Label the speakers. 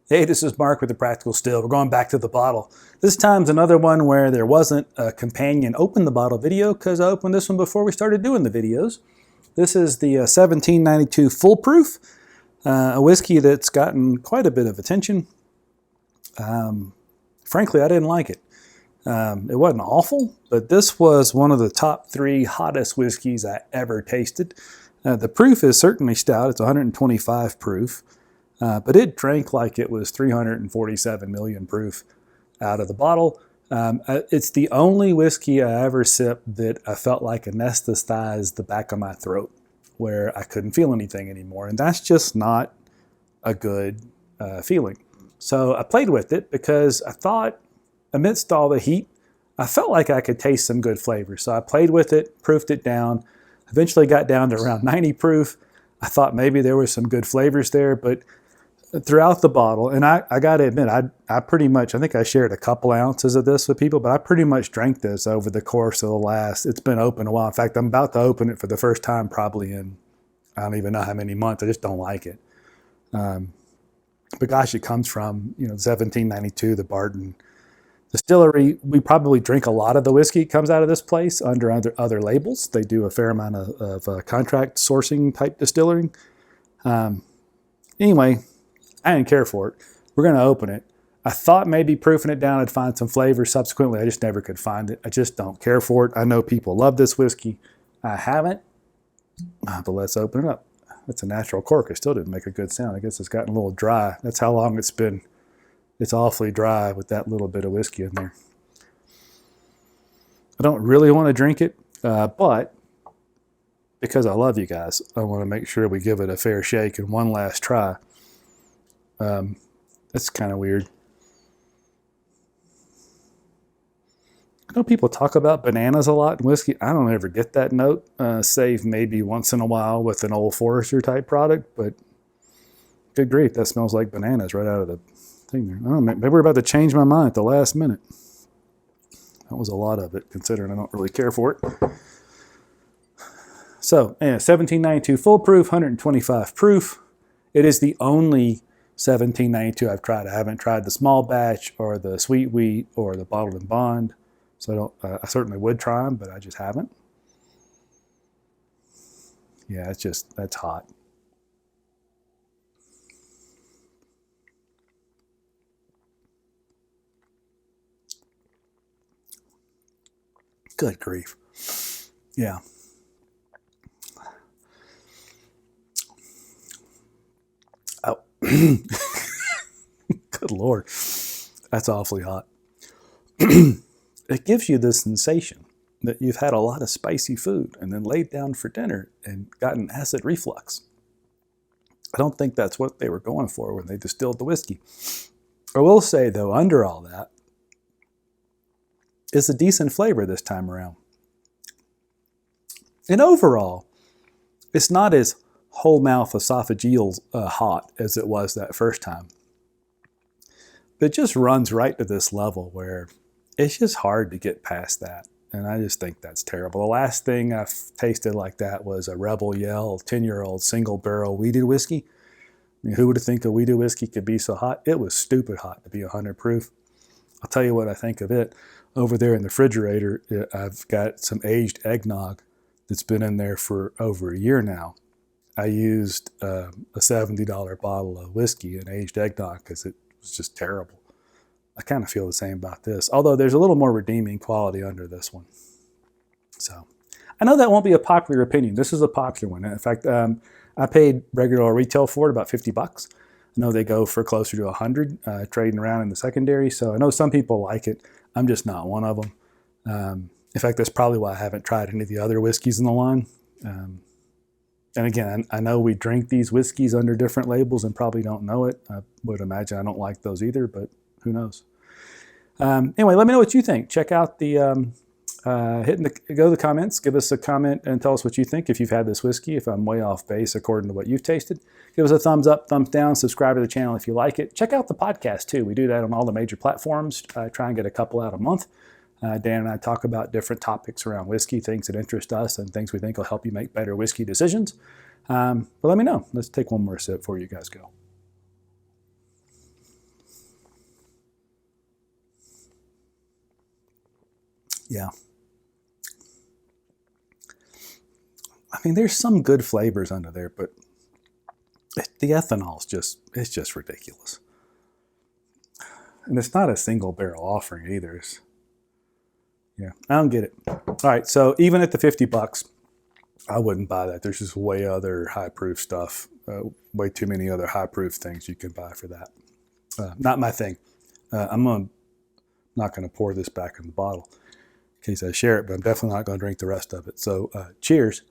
Speaker 1: Hey, this is Mark with the Practical Still. We're going back to the bottle. This time's another one where there wasn't a companion open the bottle video because I opened this one before we started doing the videos. This is the 1792 Full Proof, a whiskey that's gotten quite a bit of attention. Frankly, I didn't like it. It wasn't awful, but this was one of the top 3 hottest whiskeys I ever tasted. The proof is certainly stout. It's 125 proof. But it drank like it was 347 million proof out of the bottle. It's the only whiskey I ever sipped that I felt like anesthetized the back of my throat, where I couldn't feel anything anymore. And that's just not a good feeling. So I played with it because I thought, amidst all the heat, I felt like I could taste some good flavors. So I played with it, proofed it down, eventually got down to around 90 proof. I thought maybe there was some good flavors there, but throughout the bottle, and I got to admit, I pretty much, I think I shared a couple ounces of this with people, but I pretty much drank this over the course of the last, it's been open a while. In fact, I'm about to open it for the first time probably in, I don't even know how many months. I just don't like it. But gosh, it comes from, 1792, the Barton Distillery. We probably drink a lot of the whiskey comes out of this place under other labels. They do a fair amount of contract sourcing type distilling. Anyway, I didn't care for it. We're going to open it. I thought maybe proofing it down I'd find some flavor. Subsequently, I just never could find it. I just don't care for it. I know people love this whiskey. I haven't. But let's open it up. That's a natural cork. It still didn't make a good sound. I guess it's gotten a little dry. That's how long it's been. It's awfully dry with that little bit of whiskey in there. I don't really want to drink it, but because I love you guys, I want to make sure we give it a fair shake and one last try. That's kind of weird. I know people talk about bananas a lot in whiskey. I don't ever get that note, save maybe once in a while with an Old Forester type product, but good grief, that smells like bananas right out of the thing there. I don't know, maybe we're about to change my mind at the last minute. That was a lot of it, considering I don't really care for it. So, 1792 full proof, 125 proof. It is the only 1792 I've tried. I haven't tried the small batch or the sweet wheat or the bottled and bond. So I certainly would try them, but I just haven't. Yeah, that's hot. Good grief. Yeah. Oh. Good Lord. That's awfully hot. It gives you the sensation that you've had a lot of spicy food and then laid down for dinner and gotten acid reflux. I don't think that's what they were going for when they distilled the whiskey. I will say, though, under all that, it's a decent flavor this time around. And overall, it's not as whole mouth esophageal hot as it was that first time. But it just runs right to this level where it's just hard to get past that. And I just think that's terrible. The last thing I've tasted like that was a Rebel Yell 10-year-old single barrel wheated whiskey. I mean, who would have think a wheated whiskey could be so hot? It was stupid hot to be 100 proof. I'll tell you what I think of it. Over there in the refrigerator, I've got some aged eggnog that's been in there for over a year now. I used a $70 bottle of whiskey and aged eggnog because it was just terrible. I kind of feel the same about this, although there's a little more redeeming quality under this one. So I know that won't be a popular opinion. This is a popular one. In fact, I paid regular retail for it about $50. I know they go for closer to 100 trading around in the secondary. So I know some people like it. I'm just not one of them. In fact, that's probably why I haven't tried any of the other whiskeys in the line. And again, I know we drink these whiskeys under different labels and probably don't know it. I would imagine I don't like those either, but who knows? Anyway, let me know what you think. Check out the, go to the comments, give us a comment and tell us what you think if you've had this whiskey, if I'm way off base according to what you've tasted. Give us a thumbs up, thumbs down, subscribe to the channel if you like it. Check out the podcast too. We do that on all the major platforms. Try and get a couple out a month. Dan and I talk about different topics around whiskey, things that interest us and things we think will help you make better whiskey decisions. But let me know. Let's take one more sip before you guys go. Yeah. I mean, there's some good flavors under there, but the ethanol's it's just ridiculous. And it's not a single barrel offering either. Yeah, I don't get it. All right, so even at the $50, I wouldn't buy that. There's just way other high proof stuff, way too many other high proof things you can buy for that. Not my thing. Not going to pour this back in the bottle in case I share it, but I'm definitely not going to drink the rest of it. So cheers.